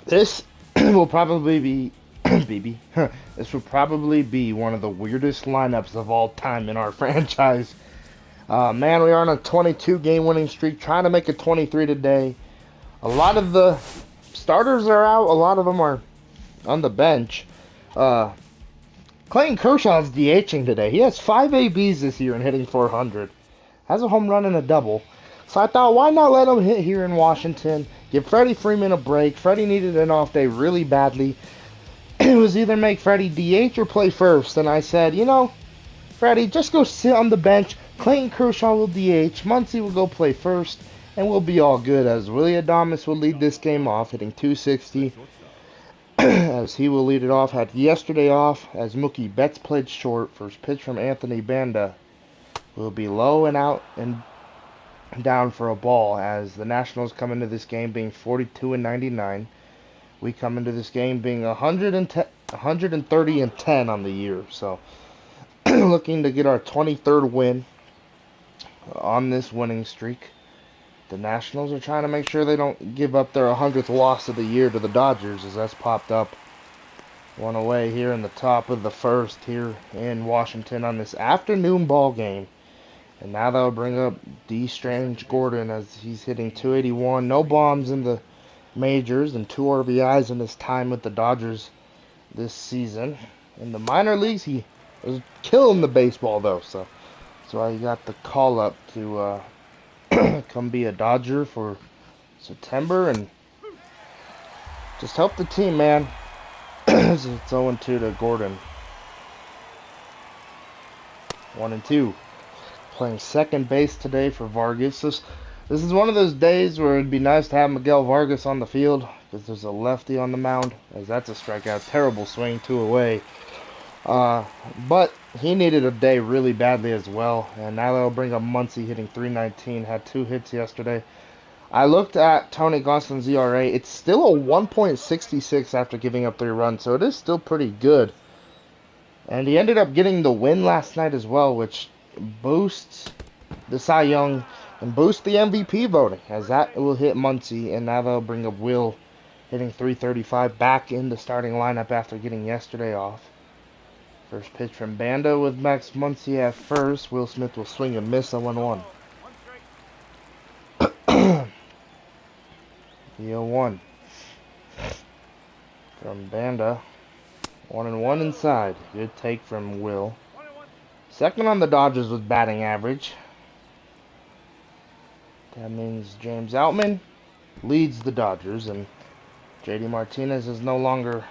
This will probably be BB. This will probably be one of the weirdest lineups of all time in our franchise. Man, we are on a 22 game winning streak, trying to make it 23 today. A lot of the starters are out, a lot of them are on the bench. Uh, Clayton Kershaw's DHing today. He has 5 ABs this year and hitting 400. Has a home run and a double. So I thought, why not let him hit here in Washington? Give Freddie Freeman a break. Freddie needed an off day really badly. It was either make Freddie DH or play first. And I said, Freddie, just go sit on the bench. Clayton Kershaw will DH. Muncy will go play first. And we'll be all good, as Willie Adames will lead this game off, hitting 260. As he will lead it off. Had yesterday off, as Mookie Betts played short. First pitch from Anthony Banda will be low and out and down for a ball, as the Nationals come into this game being 42 and 99. We come into this game being 130 and 10 on the year. So looking to get our 23rd win on this winning streak. The Nationals are trying to make sure they don't give up their 100th loss of the year to the Dodgers, as that's popped up one away here in the top of the first here in Washington on this afternoon ball game. And now that'll bring up D. Strange Gordon, as he's hitting 281. No bombs in the majors and 2 RBIs in his time with the Dodgers this season. In the minor leagues, he was killing the baseball, though. So that's why he got the call up to come be a Dodger for September and just help the team, man. It's 0-2 to Gordon. 1-2. Playing second base today for Vargas. This is one of those days where it'd be nice to have Miguel Vargas on the field, because there's a lefty on the mound, as that's a strikeout. Terrible swing, 2 away. But he needed a day really badly as well, and now they'll bring up Muncy hitting 319. Had 2 hits yesterday. I looked at Tony Gonsolin's ERA. It's still a 1.66 after giving up 3 runs, so it is still pretty good. And he ended up getting the win last night as well, which boosts the Cy Young and boosts the MVP voting, as that will hit Muncy, and now they'll bring up Will hitting 335 back in the starting lineup after getting yesterday off. First pitch from Banda with Max Muncy at first. Will Smith will swing and miss on 1-1. The 0-1 from Banda. 1-1 inside. Good take from Will. Second on the Dodgers with batting average. That means James Outman leads the Dodgers, and JD Martinez is no longer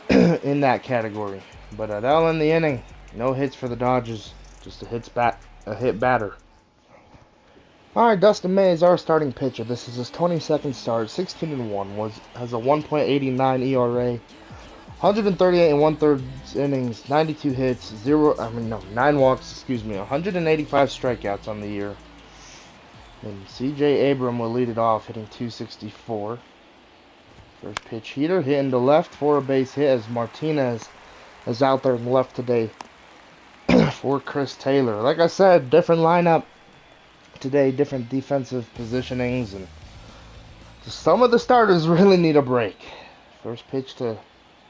in that category. But that'll end the inning. No hits for the Dodgers. Just a hit batter. Alright, Dustin May is our starting pitcher. This is his 22nd start. 16-1. Has a 1.89 ERA. 138 and 1/3 innings, 92 hits, 9 walks, 185 strikeouts on the year. And C.J. Abram will lead it off, hitting 264. First pitch heater, hitting to left for a base hit, as Martinez is out there in left today for Chris Taylor. Like I said, different lineup today, different defensive positionings, and just some of the starters really need a break. First pitch to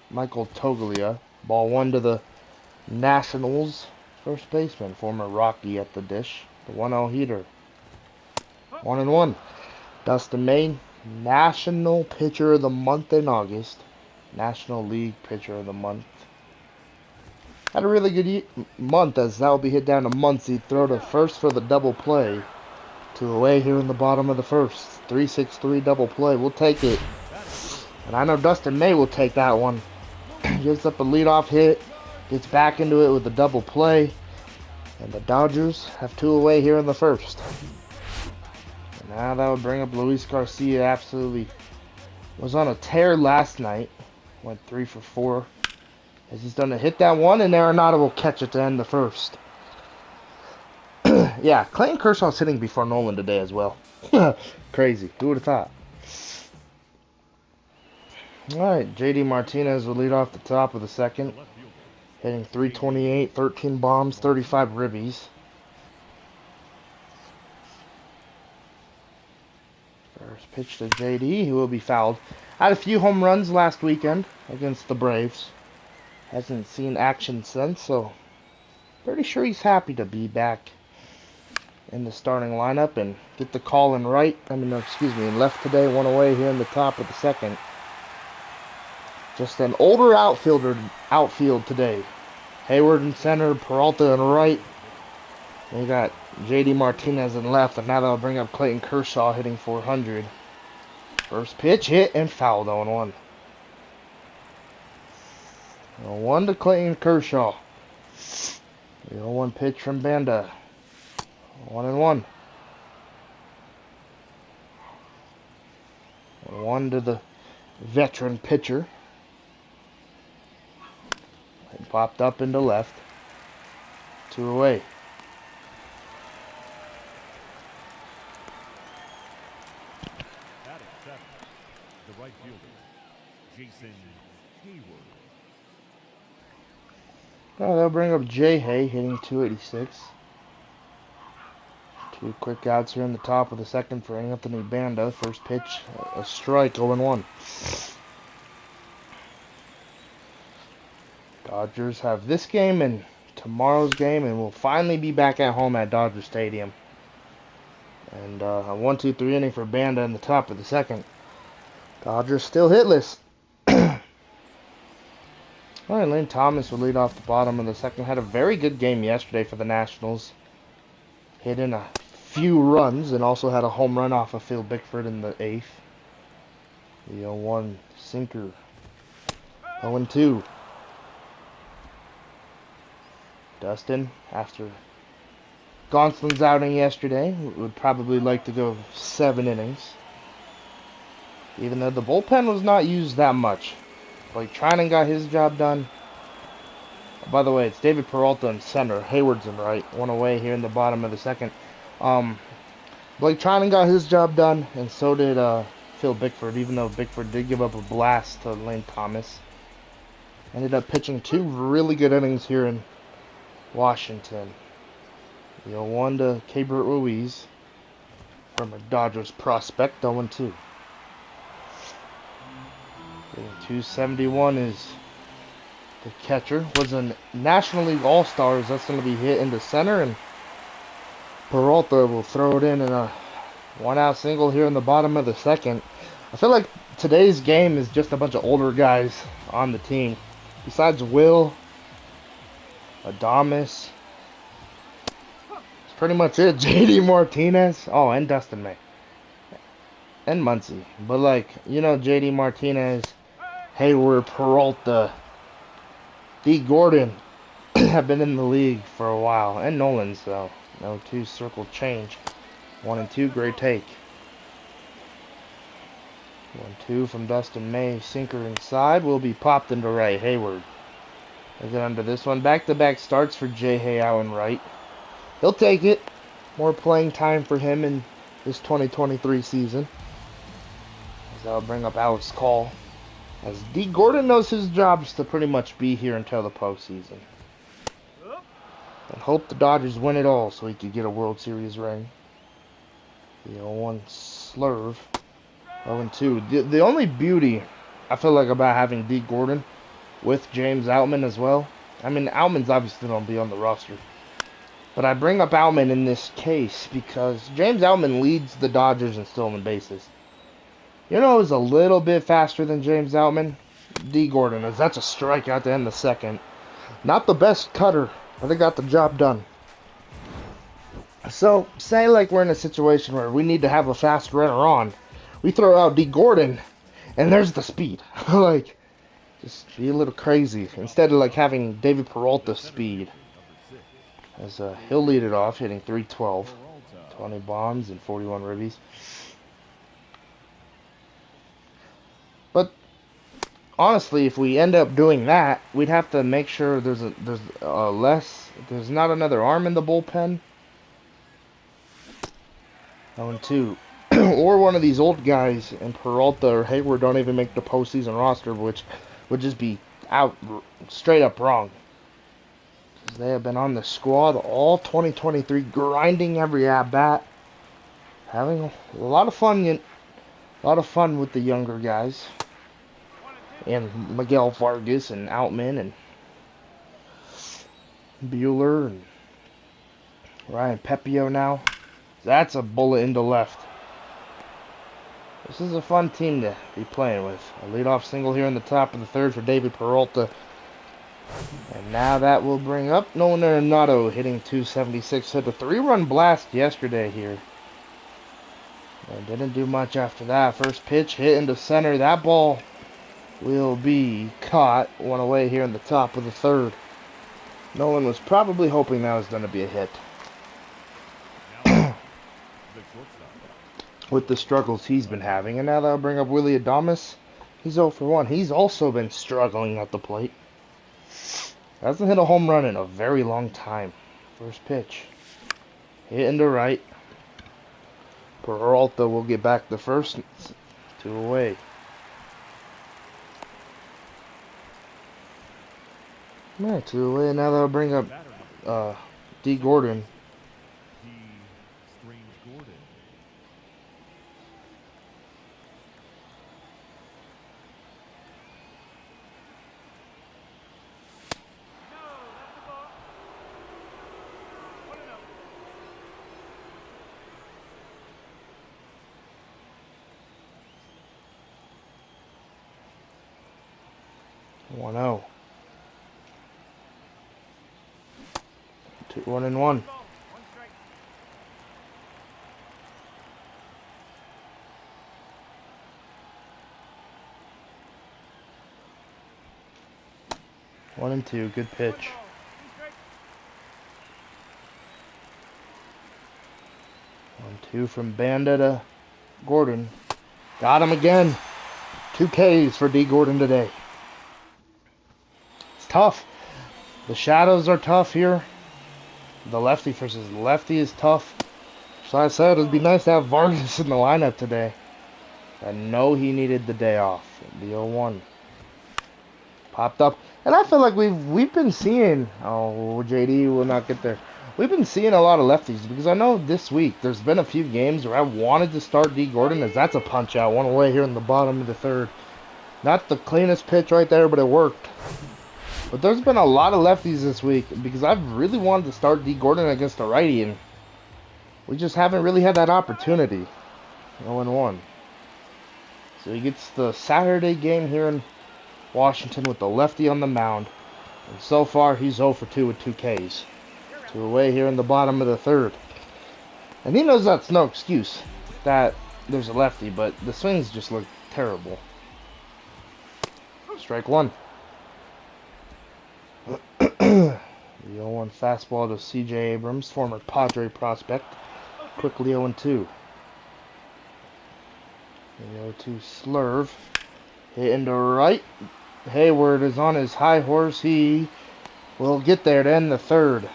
Michael Toglia. Ball 1 to the Nationals first baseman, former Rocky at the dish. The 1-0 heater. 1-1. Dustin May, National Pitcher of the Month in August. National League Pitcher of the Month. Had a really good month, as that will be hit down to Muncy. Throw to first for the double play. 2 away here in the bottom of the first. 3-6-3 double play. We'll take it. And I know Dustin May will take that one. Gives up a leadoff hit. Gets back into it with a double play. And the Dodgers have 2 away here in the first. And now that would bring up Luis Garcia. Absolutely was on a tear last night. Went 3 for 4. As he's done to hit that one, and Arenado will catch it to end the first. Yeah, Clayton Kershaw's hitting before Nolan today as well. Crazy. Who would have thought? Alright, JD Martinez will lead off the top of the second. Hitting 328, 13 bombs, 35 ribbies. First pitch to JD, who will be fouled. Had a few home runs last weekend against the Braves. Hasn't seen action since, so pretty sure he's happy to be back in the starting lineup and get the call in in left today, one away here in the top of the second. Just an older outfield today. Hayward in center, Peralta in right. We got JD Martinez in left, and now that'll bring up Clayton Kershaw hitting 400. First pitch hit and fouled on 1. 1 to Clayton Kershaw. The 0-1 pitch from Banda. 1-1. 1 to the veteran pitcher. It popped up into left. 2 away. Batting 7, the right fielder, Jason Hayward. Oh, they'll bring up Jay Hay hitting 286. 2 quick outs here in the top of the second for Anthony Banda. First pitch, a strike, 0-1. Dodgers have this game and tomorrow's game, and we'll finally be back at home at Dodger Stadium. And a 1-2-3 inning for Banda in the top of the second. Dodgers still hitless. All right, Lane Thomas will lead off the bottom of the second. Had a very good game yesterday for the Nationals. Hit in a few runs and also had a home run off of Phil Bickford in the 8th. The 0-1 sinker. 0-2. Dustin, after Gonsolin's outing yesterday, would probably like to go 7 innings. Even though the bullpen was not used that much. Blake Trinan got his job done. By the way, it's David Peralta in center. Hayward's in right. 1 away here in the bottom of the second. Blake Trinan got his job done, and so did Phil Bickford, even though Bickford did give up a blast to Lane Thomas. Ended up pitching 2 really good innings here in Washington. The 0-1 to Keibert Ruiz from a Dodgers prospect, 0-2. 271 is the catcher. Was a National League All-Stars. That's going to be hit into center, and Peralta will throw it in a 1-out single here in the bottom of the second. I feel like today's game is just a bunch of older guys on the team. Besides Will, Adames, it's pretty much it. JD Martinez. Oh, and Dustin May. And Muncy. But like, JD Martinez, Hayward, Peralta, D. Gordon have been in the league for a while. And Nolan, so no 2 circle change. 1-2, great take. 1-2 from Dustin May. Sinker inside will be popped into right. Hayward. They get under this one. Back-to-back starts for Jay Hay out in right. He'll take it. More playing time for him in this 2023 season. As that'll bring up Alex Call. As D. Gordon knows his job is to pretty much be here until the postseason. And hope the Dodgers win it all so he could get a World Series ring. The 0-1 slurve. 0-2. The only beauty I feel like about having D. Gordon with James Outman as well. I mean, Outman's obviously going to be on the roster. But I bring up Outman in this case because James Outman leads the Dodgers in stolen bases. Who's a little bit faster than James Outman? D. Gordon is. That's a strikeout to end the second. Not the best cutter, but they got the job done. So, say like we're in a situation where we need to have a fast runner on. We throw out D. Gordon, and there's the speed. Like, just be a little crazy. Instead of like having David Peralta's speed. As he'll lead it off, hitting 312. 20 bombs and 41 ribbies. But honestly, if we end up doing that, we'd have to make sure there's not another arm in the bullpen. 0-2. Or one of these old guys, and Peralta or Hayward don't even make the postseason roster, which would just be straight up wrong. Because they have been on the squad all 2023, grinding every at-bat. Having a lot of fun A lot of fun with the younger guys. And Miguel Vargas and Outman and Bueller and Ryan Pepio now. That's a bullet into left. This is a fun team to be playing with. A leadoff single here in the top of the third for David Peralta. And now that will bring up Nolan Arenado hitting 276. Hit a 3-run blast yesterday here. And didn't do much after that. First pitch hit into center. That ball will be caught. One away here in the top of the third. Nolan was probably hoping that was going to be a hit. With the struggles he's been having. And now that'll bring up Willie Adames. He's 0 for 1. He's also been struggling at the plate. Hasn't hit a home run in a very long time. First pitch. Hit into right. Peralta will get back the first. 2 away. Yeah, 2 away. Now that'll bring up D. Gordon. Gordon. 1-0. 1-1. One and two, good pitch. 1-2 from Banda to Gordon. Got him again. 2 Ks for D. Gordon today. It's tough. The shadows are tough here. The lefty versus lefty is tough. So I said it'd be nice to have Vargas in the lineup today. I know he needed the day off. The 0-1 popped up, and I feel like we've been seeing. Oh, JD will not get there. We've been seeing a lot of lefties because I know this week there's been a few games where I wanted to start D. Gordon as that's a punch out. 1 away here in the bottom of the third. Not the cleanest pitch right there, but it worked. But there's been a lot of lefties this week because I've really wanted to start D. Gordon against a righty, and we just haven't really had that opportunity. 0-1. So he gets the Saturday game here in Washington with the lefty on the mound. And so far, he's 0 for 2 with 2 Ks. 2 away here in the bottom of the third. And he knows that's no excuse that there's a lefty, but the swings just look terrible. Strike 1. The 0-1 fastball to C.J. Abrams, former Padre prospect. Quickly 0-2. The 0-2 slurve. Hit into right. Hayward is on his high horse. He will get there to end the third.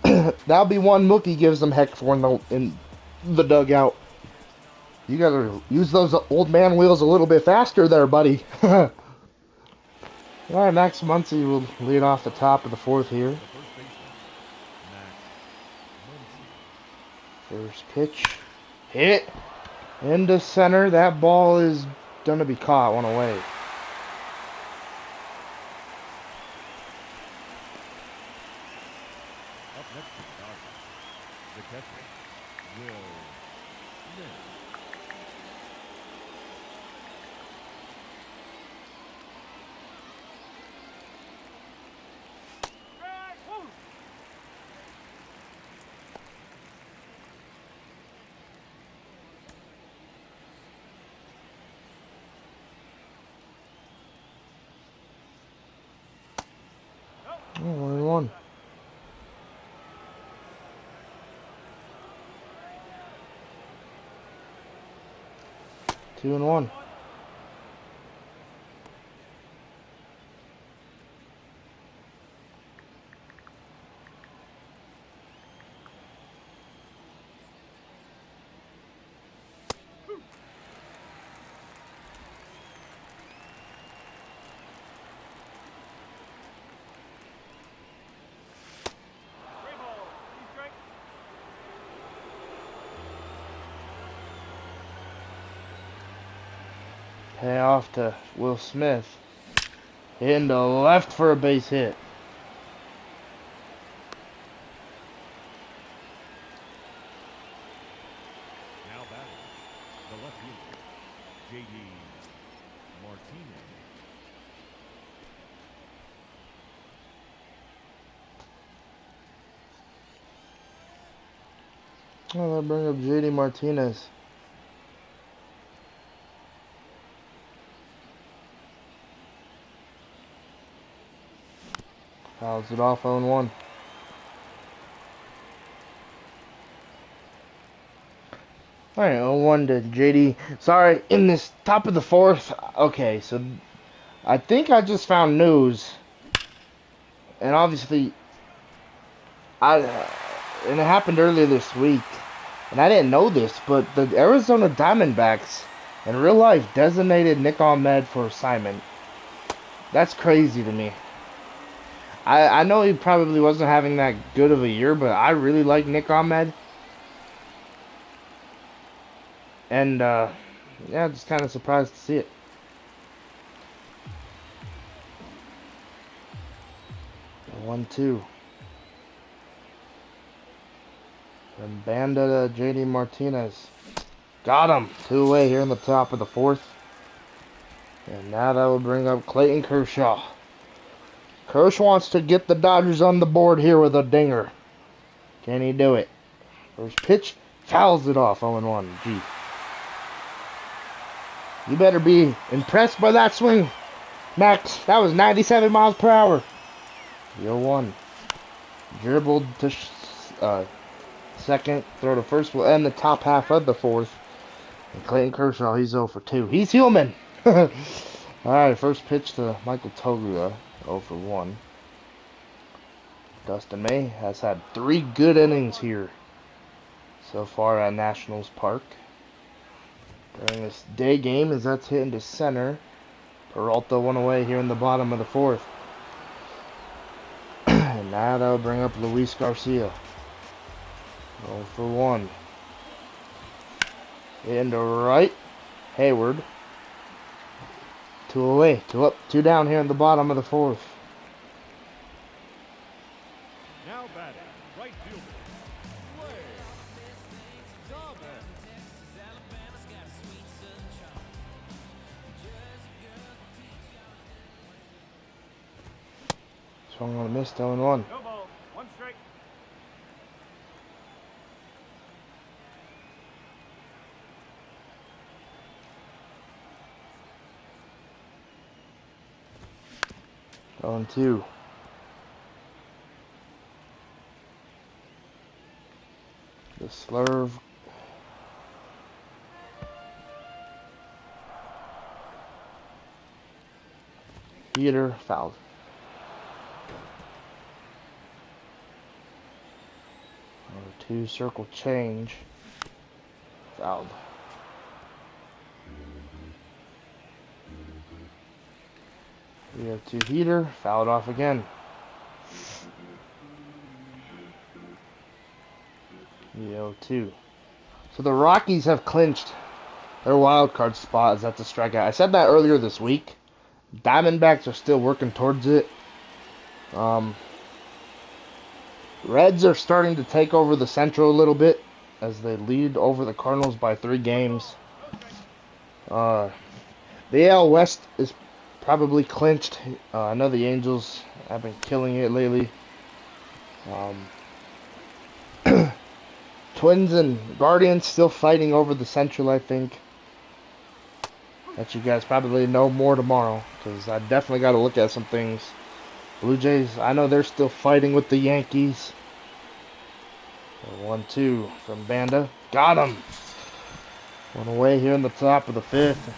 That'll be one Mookie gives them heck for in the dugout. You gotta use those old man wheels a little bit faster there, buddy. Alright, Max Muncy will lead off the top of the fourth here. First pitch. Hit into center. That ball is going to be caught. 1 away. Up next to the catcher, Will Smith. Oh, 1-1. Two and 1. Pay off to Will Smith. Hitting to left for a base hit. Now batting, the left fielder, J.D. Martinez. Oh, they bring up J.D. Martinez. Fouls it off 0-1. Alright, 0-1 to JD. Sorry, in this top of the fourth. Okay, so I think I just found news. And obviously, and it happened earlier this week. And I didn't know this, but the Arizona Diamondbacks in real life designated Nick Ahmed for assignment. That's crazy to me. I know he probably wasn't having that good of a year, but I really like Nick Ahmed. And, yeah, just kind of surprised to see it. 1-2. From Banda to J.D. Martinez. Got him. 2 away here in the top of the fourth. And now that will bring up Clayton Kershaw. Kershaw wants to get the Dodgers on the board here with a dinger. Can he do it? First pitch. Fouls it off. 0-1. Gee. You better be impressed by that swing, Max. That was 97 miles per hour. 0-1. Dribbled to second. Throw to first will end the top half of the fourth. And Clayton Kershaw, he's 0 for 2. He's human. Alright, first pitch to Michael Togura. 0 for 1. Dustin May has had 3 good innings here so far at Nationals Park. During this day game, as that's hitting to center. Peralta 1 away here in the bottom of the fourth. And now that'll bring up Luis Garcia. 0 for 1. Hitting to right. Hayward. 2 away. 2 up, 2 down here in the bottom of the fourth. Now batting, right fielder, Ray Thomas. Swung on a miss, 0-1. No ball, 1 strike. On 2. The slurve. Heater fouled. Number 2 circle change. Fouled. We have 2 heater, fouled off again. 0-2. So the Rockies have clinched their wild card spot as that's a strikeout. I said that earlier this week. Diamondbacks are still working towards it. Reds are starting to take over the Central a little bit as they lead over the Cardinals by 3 games. The AL West is probably clinched. I know the Angels have been killing it lately. Twins and Guardians still fighting over the Central, I think. That you guys probably know more tomorrow, because I definitely got to look at some things. Blue Jays, I know they're still fighting with the Yankees. 1-2 from Banda. Got him! 1 away here in the top of the 5th.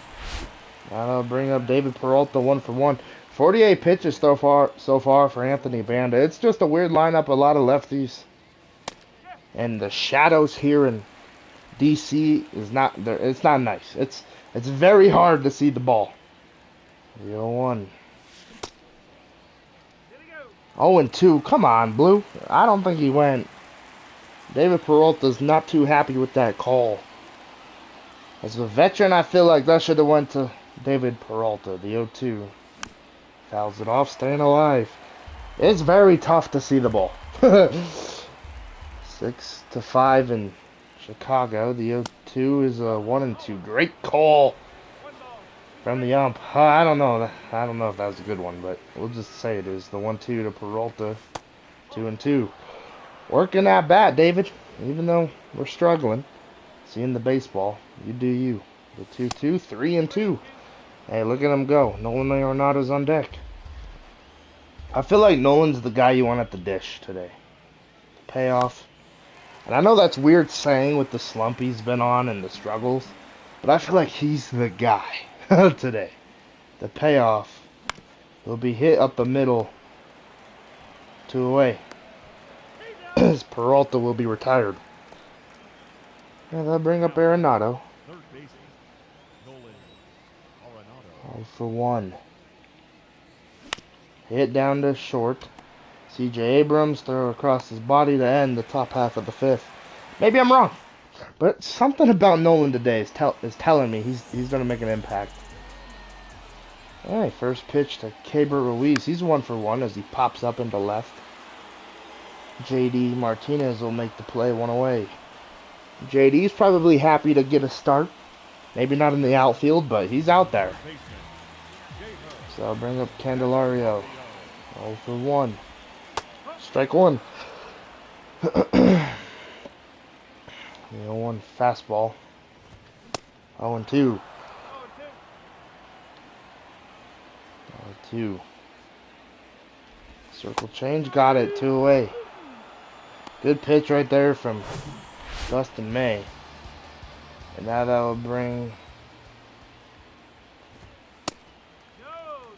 Now I'll bring up David Peralta, 1 for 1. 48 pitches so far for Anthony Banda. It's just a weird lineup, a lot of lefties. And the shadows here in DC is not there. It's not nice. It's very hard to see the ball. 0-1. 0-2. Come on, Blue. I don't think he went. David Peralta's not too happy with that call. As a veteran, I feel like that should have went to David Peralta, the 0-2. Fouls it off, staying alive. It's very tough to see the ball. 6-5 in Chicago. The 0-2 is a 1-2. Great call from the ump. I don't know. I don't know if that was a good one, but we'll just say it is. The 1-2 to Peralta. 2-2. Working that bat, David. Even though we're struggling. Seeing the baseball. You do you. The 2-2. 3-2. Hey, look at him go. Nolan Arenado's on deck. I feel like Nolan's the guy you want at the dish today. The payoff. And I know that's weird saying with the slump he's been on and the struggles, but I feel like he's the guy today. The payoff will be hit up the middle, 2 away. As Peralta will be retired. Yeah, they'll bring up Arenado. Third baseman, Nolan Arenado. 0 for 1. Hit down to short. C.J. Abrams throw across his body to end the top half of the 5th. Maybe I'm wrong, but something about Nolan today is telling me he's going to make an impact. All right, first pitch to Keibert Ruiz. He's 1 for 1 as he pops up into left. J.D. Martinez will make the play, 1 away. J.D.'s probably happy to get a start. Maybe not in the outfield, but he's out there. So I'll bring up Candelario. 0 for 1. Strike 1. The 0-1 fastball. 0-2. 0-2. Circle change. Got it. 2 away. Good pitch right there from Dustin May. And now that will bring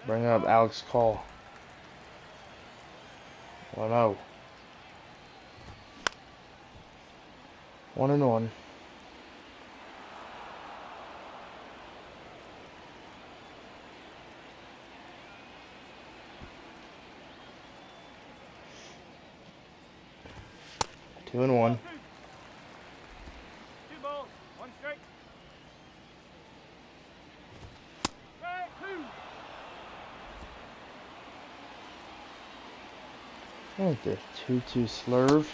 up Alex Cole. 1-0. 1-1. Two and 1. 2 balls, 1 strike. Strike 2. Right there. 2-2 slurve.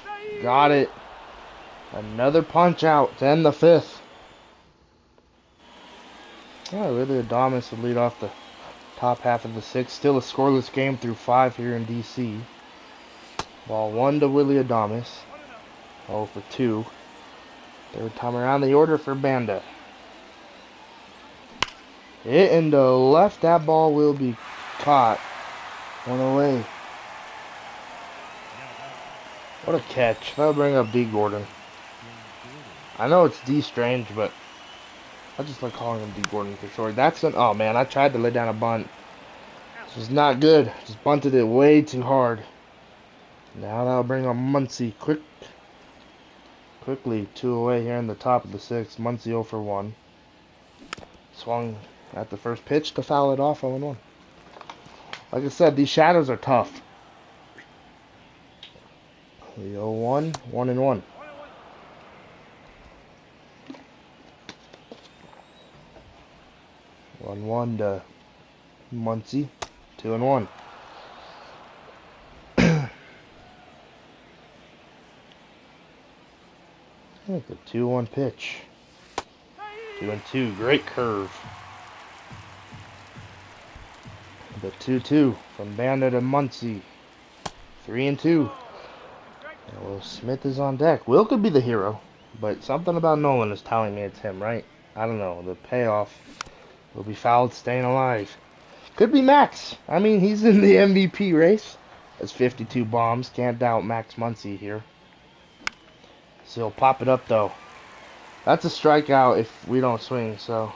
Got it. Another punch out to end the 5th. Oh, really, Adames would lead off the top half of the 6th. Still a scoreless game through 5 here in D.C. Ball 1 to Willie Adames. 0 for 2. Third time around the order for Banda. Hit into left. That ball will be caught. 1 away. What a catch. That'll bring up D. Gordon. I know it's D. Strange, but I just like calling him D. Gordon for short. That's an... Oh, man. I tried to lay down a bunt. This was not good. Just bunted it way too hard. Now that'll bring up Muncy. Quickly 2 away here in the top of the 6th. Muncy 0 for 1. Swung at the first pitch to foul it off 0-1. Like I said, these shadows are tough. The 0-1, 1-1. 1-1 to Muncy, 2-1. Look, a 2-1 pitch. 2-2, great curve. The 2-2 from Banda to Muncy. 3-2. Will Smith is on deck. Will could be the hero, but something about Nolan is telling me it's him, right? I don't know. The payoff will be fouled, staying alive. Could be Max. I mean, he's in the MVP race. That's 52 bombs. Can't doubt Max Muncy here. So he'll pop it up, though. That's a strikeout if we don't swing, so...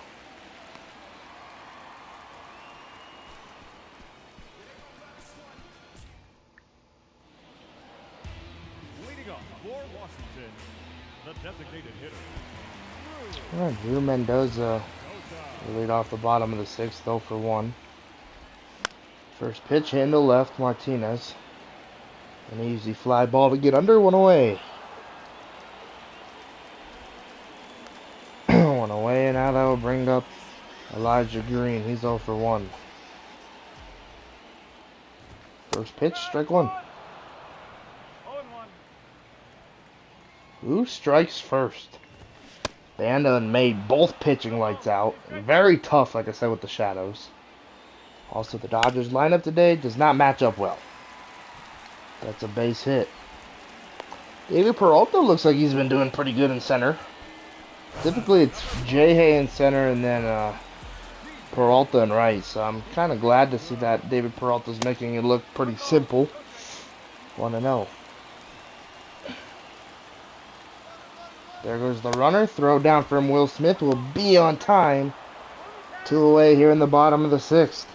Leading off for Washington, the designated hitter. Alright, Drew Mendoza will lead off the bottom of the 6th, 0 for 1. First pitch in to left, Martinez. An easy fly ball to get under, 1 away. 1 away, and now that will bring up Elijah Green, he's 0 for 1. First pitch, strike one. 0-1. Who strikes first? Banda and May both pitching lights out. Very tough, like I said, with the shadows. Also, the Dodgers lineup today does not match up well. That's a base hit. David Peralta looks like he's been doing pretty good in center. Typically, it's J. Hay in center and then Peralta in right. So I'm kind of glad to see that David Peralta's making it look pretty simple. 1-0. There goes the runner. Throw down from Will Smith will be on time. 2 away here in the bottom of the 6th.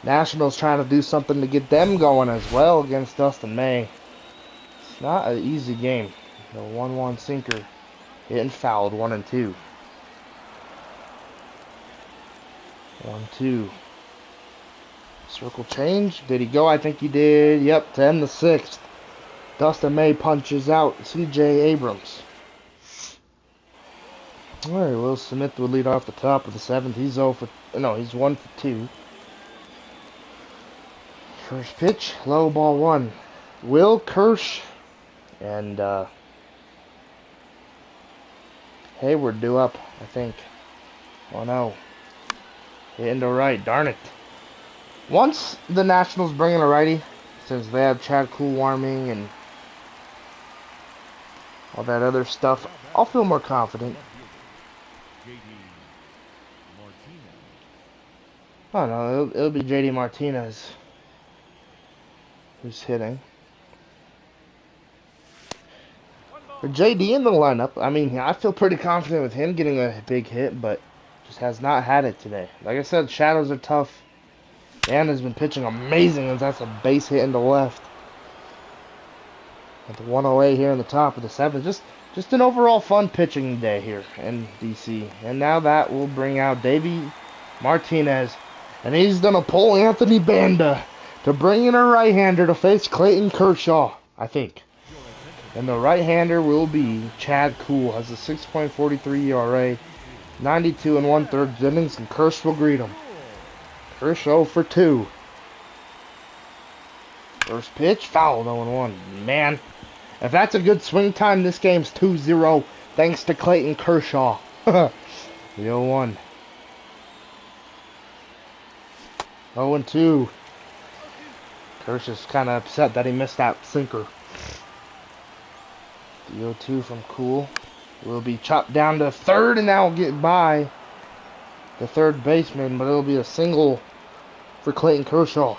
Nationals trying to do something to get them going as well against Dustin May. It's not an easy game. The 1-1 sinker hit and fouled 1-2. 1-2. Circle change. Did he go? I think he did. Yep, to end the 6th. Dustin May punches out C.J. Abrams. Alright, Will Smith will lead off the top of the 7th. He's 0 for... No, he's 1 for 2. First pitch, low ball 1. Will Kirsch and Hayward due up, I think. Oh no. Hitting to right, darn it. Once the Nationals bring in a righty, since they have Chad Cool warming and all that other stuff, I'll feel more confident. Oh no, it'll be J.D. Martinez who's hitting. For J.D. in the lineup, I mean, I feel pretty confident with him getting a big hit, but just has not had it today. Like I said, shadows are tough. Dan has been pitching amazing, and that's a base hit in the left. At the 108 here in the top of the 7th. Just an overall fun pitching day here in DC. And now that will bring out Davey Martinez. And he's going to pull Anthony Banda to bring in a right-hander to face Clayton Kershaw, I think. And the right-hander will be Chad Cool. Has a 6.43 ERA, 92 and 1/3 innings, and Kershaw will greet him. Kershaw for 2. First pitch, foul, 0-1. Man, if that's a good swing time, this game's 2-0 thanks to Clayton Kershaw. 0-1. 0-2. Kershaw's kind of upset that he missed that sinker. The 0-2 from Cool will be chopped down to third, and that will get by the third baseman, but it'll be a single for Clayton Kershaw.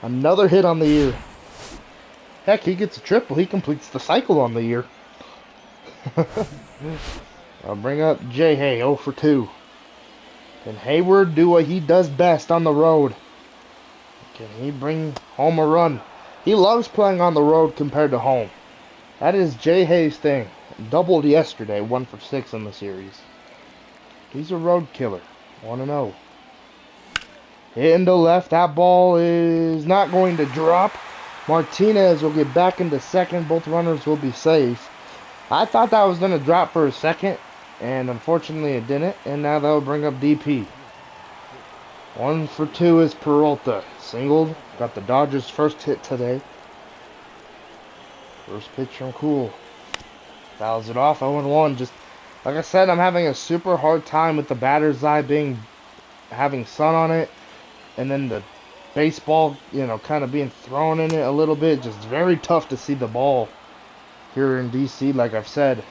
Another hit on the year. Heck, he gets a triple. He completes the cycle on the year. I'll bring up J. Hay, 0 for 2. Can Hayward do what he does best on the road? Can he bring home a run? He loves playing on the road compared to home. That is J. Hay's thing. Doubled yesterday, 1 for 6 in the series. He's a road killer. 1-0. Hitting to left. That ball is not going to drop. Martinez will get back into second. Both runners will be safe. I thought that was going to drop for a second, and unfortunately it didn't. And now that will bring up DP. 1 for 2 is Peralta. Singled. Got the Dodgers' first hit today. First pitch from Cool. Fouls it off. 0-1. Just like I said, I'm having a super hard time with the batter's eye having sun on it, and then the baseball, kind of being thrown in it a little bit. Just very tough to see the ball here in DC, like I've said.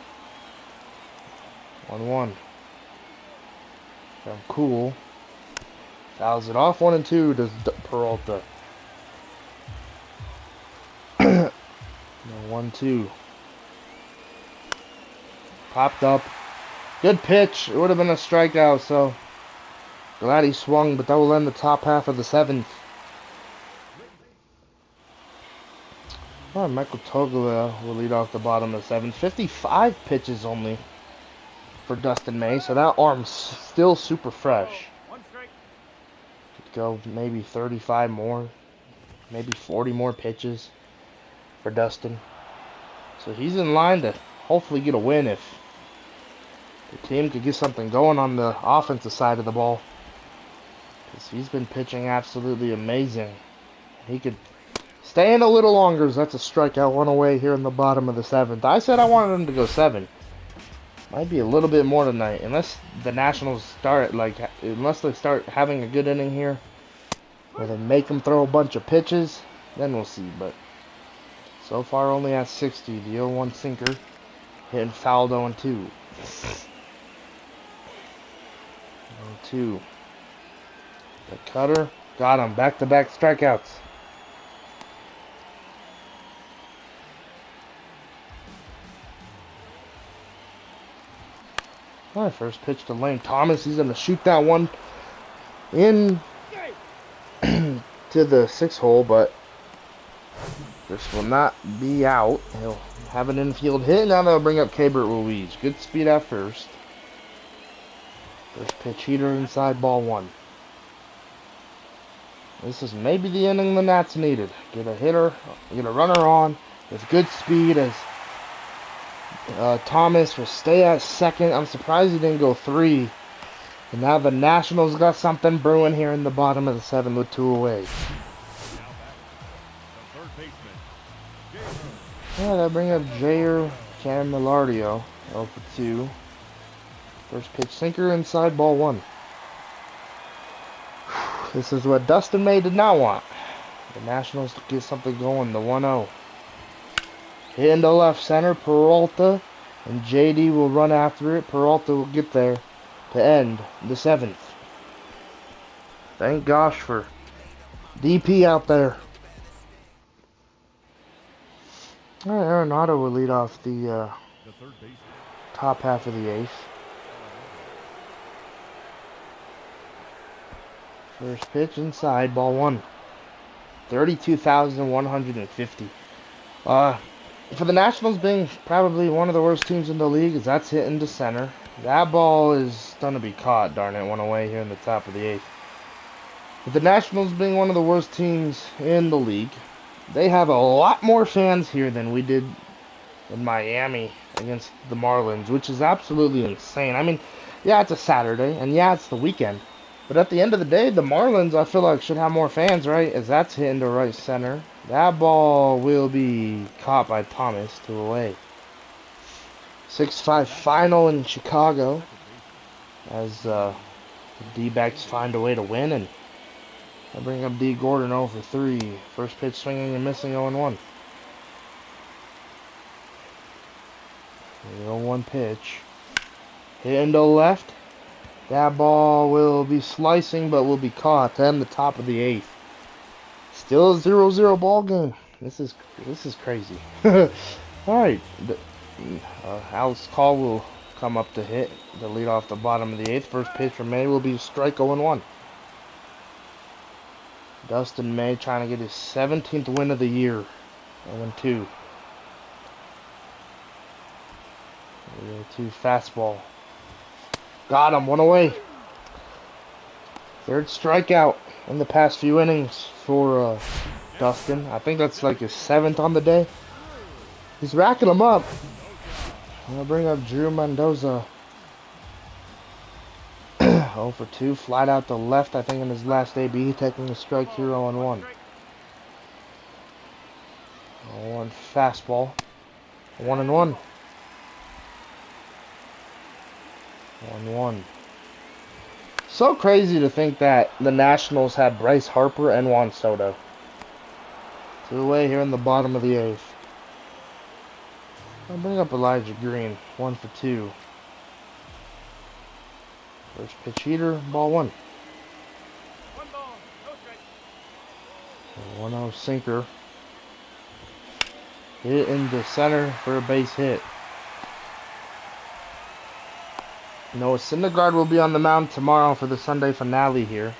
1-1. From Cool. Fouls it off. 1-2 to Peralta. 1-2. Popped up. Good pitch. It would have been a strikeout, so glad he swung, but that will end the top half of the 7th. Oh, Michael Toglia will lead off the bottom of the 7th. 55 pitches only for Dustin May, so that arm's still super fresh. Could go maybe 35 more, maybe 40 more pitches for Dustin. So he's in line to hopefully get a win if the team could get something going on the offensive side of the ball. 'Cause he's been pitching absolutely amazing. He could stay in a little longer. As that's a strikeout, one away here in the bottom of the 7th. I said I wanted him to go 7. Might be a little bit more tonight, unless the Nationals start unless they start having a good inning here, or they make him throw a bunch of pitches. Then we'll see. But so far, only at 60. The 0-1 sinker hitting foul 0-2. 0-2. The cutter got him. Back-to-back strikeouts. All right, first pitch to Lane Thomas. He's going to shoot that one in to the 6 hole, but this will not be out. He'll have an infield hit. Now they'll bring up Keibert Ruiz. Good speed at first. First pitch heater inside, ball 1. This is maybe the inning the Nats needed. Get a hitter, get a runner on with good speed as Thomas will stay at second. I'm surprised he didn't go 3. And now the Nationals got something brewing here in the bottom of the 7th with 2 away. Yeah, they'll bring up Jair Camilardio, 0 for 2. First pitch sinker inside, ball 1. This is what Dustin May did not want. The Nationals to get something going, the 1-0. Hit into left center, Peralta, and JD will run after it. Peralta will get there to end the 7th. Thank gosh for DP out there. All right, Arenado will lead off the top half of the 8th. First pitch inside, ball 1. 32,150. For the Nationals being probably one of the worst teams in the league, as that's hit into center. That ball is going to be caught, darn it, one away here in the top of the 8th. With the Nationals being one of the worst teams in the league, they have a lot more fans here than we did in Miami against the Marlins, which is absolutely insane. I mean, yeah, it's a Saturday, and yeah, it's the weekend. But at the end of the day, the Marlins, I feel like, should have more fans, right? As that's hit into right center. That ball will be caught by Thomas, 2 away. 6-5 final in Chicago. As the D-backs find a way to win. And I bring up D. Gordon 0 for 3. First pitch swinging and missing, 0-1. The 0-1 pitch. Hit into left. That ball will be slicing, but will be caught to end the top of the 8th. Still a 0-0 ball game. This is crazy. All right, Alex Call will come up to hit the lead off the bottom of the 8th. First pitch from May will be strike 0-1. Dustin May trying to get his 17th win of the year. 0-2. 0-2 fastball. Got him, 1 away. 3rd strikeout in the past few innings for Dustin. I think that's like his 7th on the day. He's racking them up. I'll bring up Drew Mendoza. 0 for 2, flat out to left, I think in his last AB, taking a strike here, 0-1. 0-1 fastball. 1-1. 1-1. So crazy to think that the Nationals had Bryce Harper and Juan Soto. 2 away here in the bottom of the 8th. I'll bring up Elijah Green. 1 for 2. First pitch heater, ball 1. 1 ball, no strike. 1-0 sinker. Hit into center for a base hit. Noah Syndergaard will be on the mound tomorrow for the Sunday finale here.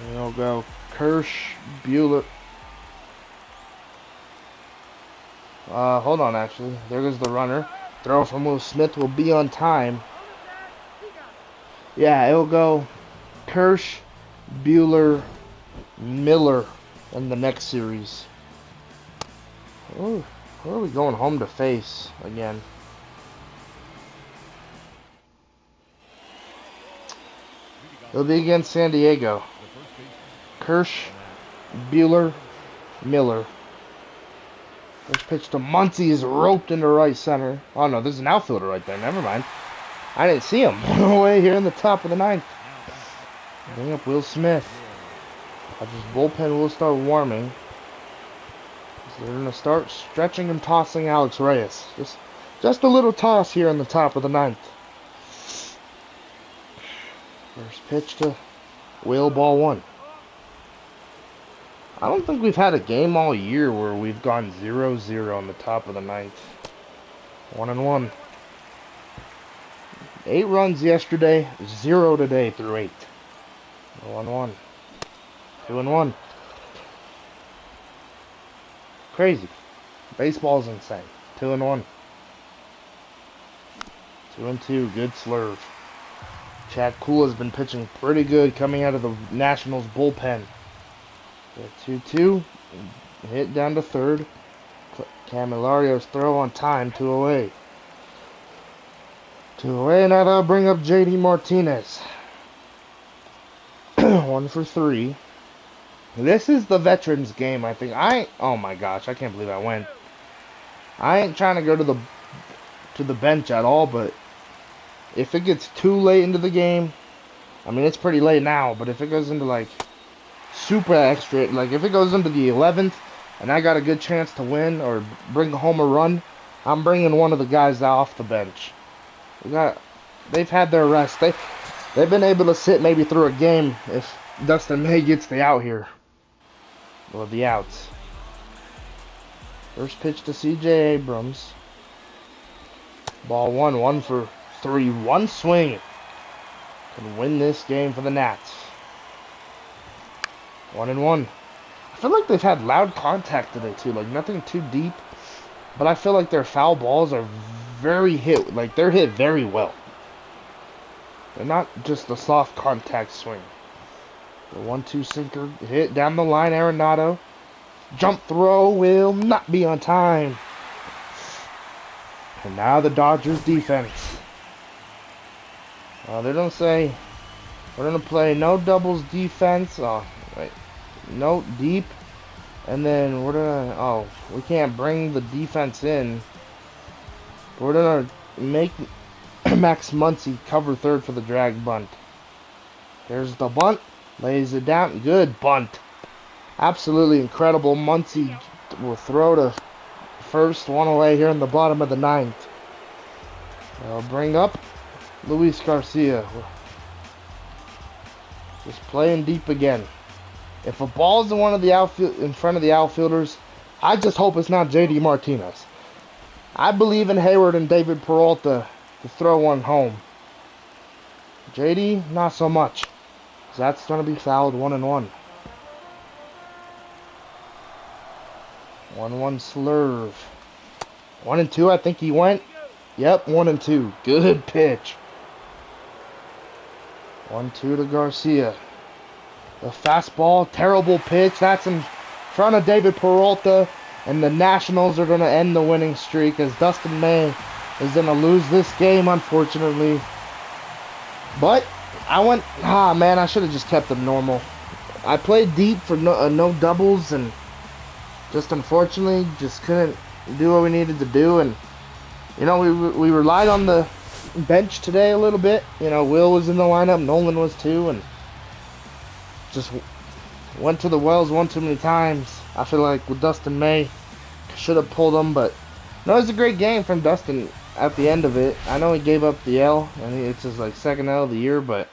And we'll go Kirsch, Bueller. Hold on, actually. There goes the runner. Throw from Will Smith will be on time. Yeah, it'll go Kirsch, Bueller, Miller in the next series. Ooh, where are we going home to face again? It'll be against San Diego. Kirsch, Bueller, Miller. First pitch to Muncy is roped into right center. Oh no, there's an outfielder right there. Never mind. I didn't see him. Away here in the top of the ninth. Bring up Will Smith. This bullpen will start warming. So they're going to start stretching and tossing Alex Reyes. Just a little toss here in the top of the ninth. First pitch to Will, ball one. I don't think we've had a game all year where we've gone 0-0 in the top of the ninth. 1-1. 8 runs yesterday, 0 today through 8. 1-1. 2-1. Crazy. Baseball's insane. 2-1. 2-2. Good slurve. Chad Kuhl has been pitching pretty good coming out of the Nationals bullpen. 2-2. Hit down to third. Camilario's throw on time. 2 away. 2 away. Now they'll bring up JD Martinez. 1 for 3. This is the veterans game, I think. Oh my gosh, I can't believe I went. I ain't trying to go to the bench at all, but if it gets too late into the game, I mean it's pretty late now, but if it goes into like super extra, like if it goes into the 11th and I got a good chance to win or bring home a run, I'm bringing one of the guys off the bench. They've had their rest. They've been able to sit maybe through a game if Dustin May gets the out here. Or the outs. First pitch to C.J. Abrams. Ball 1, 1 for 3. One swing. Can win this game for the Nats. 1-1. I feel like they've had loud contact today too. Like nothing too deep. But I feel like their foul balls are very hit. Like they're hit very well. They're not just a soft contact swing. The 1-2 sinker hit down the line. Arenado. Jump throw will not be on time. And now the Dodgers defense. They don't say we're going to play no doubles defense. Oh, wait. No deep. And then we're going to... Oh, we can't bring the defense in. We're going to make Max Muncy cover third for the drag bunt. There's the bunt. Lays it down. Good bunt. Absolutely incredible. Muncy will throw to first. 1 away here in the bottom of the ninth. They'll bring up Luis Garcia. Just playing deep again. If a ball's in one of the in front of the outfielders, I just hope it's not JD Martinez. I believe in Hayward and David Peralta to throw one home. JD, not so much. That's going to be fouled. 1-1. 1-1 slurve. 1-2, I think he went. Yep, 1-2. Good pitch. 1-2 to Garcia. The fastball, terrible pitch. That's in front of David Peralta. And the Nationals are going to end the winning streak as Dustin May is going to lose this game, unfortunately. But man, I should have just kept them normal. I played deep for no doubles, and just unfortunately just couldn't do what we needed to do. And you know, we relied on the bench today a little bit. You know, Will was in the lineup, Nolan was too, and just went to the wells one too many times. I feel like with Dustin May, should have pulled him, but no, it was a great game from Dustin at the end of it. I know he gave up the L, and it's his like second L of the year, but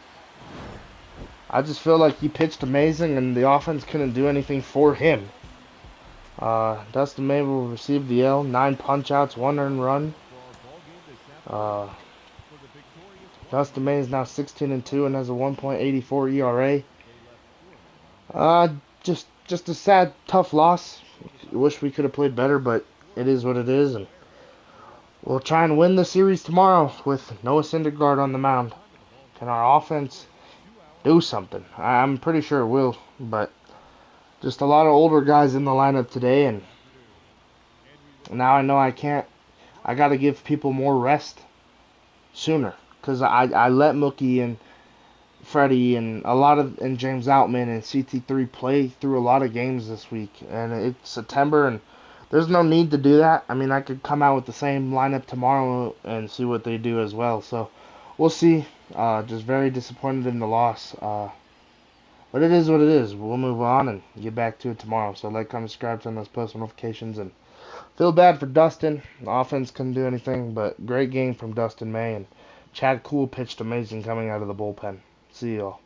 I just feel like he pitched amazing, and the offense couldn't do anything for him. Dustin May will receive the L. 9 punch-outs, 1 earned run. Dustin May is now 16-2 and has a 1.84 ERA. Just a sad, tough loss. Wish we could have played better, but it is what it is, and we'll try and win the series tomorrow with Noah Syndergaard on the mound. Can our offense do something? I'm pretty sure it will, but just a lot of older guys in the lineup today, and now I know I got to give people more rest sooner, because I let Mookie and Freddie and James Outman and CT3 play through a lot of games this week, and it's September, and there's no need to do that. I mean, I could come out with the same lineup tomorrow and see what they do as well. So we'll see. Just very disappointed in the loss. But it is what it is. We'll move on and get back to it tomorrow. So like, comment, subscribe, turn those post notifications, and feel bad for Dustin. The offense couldn't do anything, but great game from Dustin May, and Chad Cool pitched amazing coming out of the bullpen. See y'all.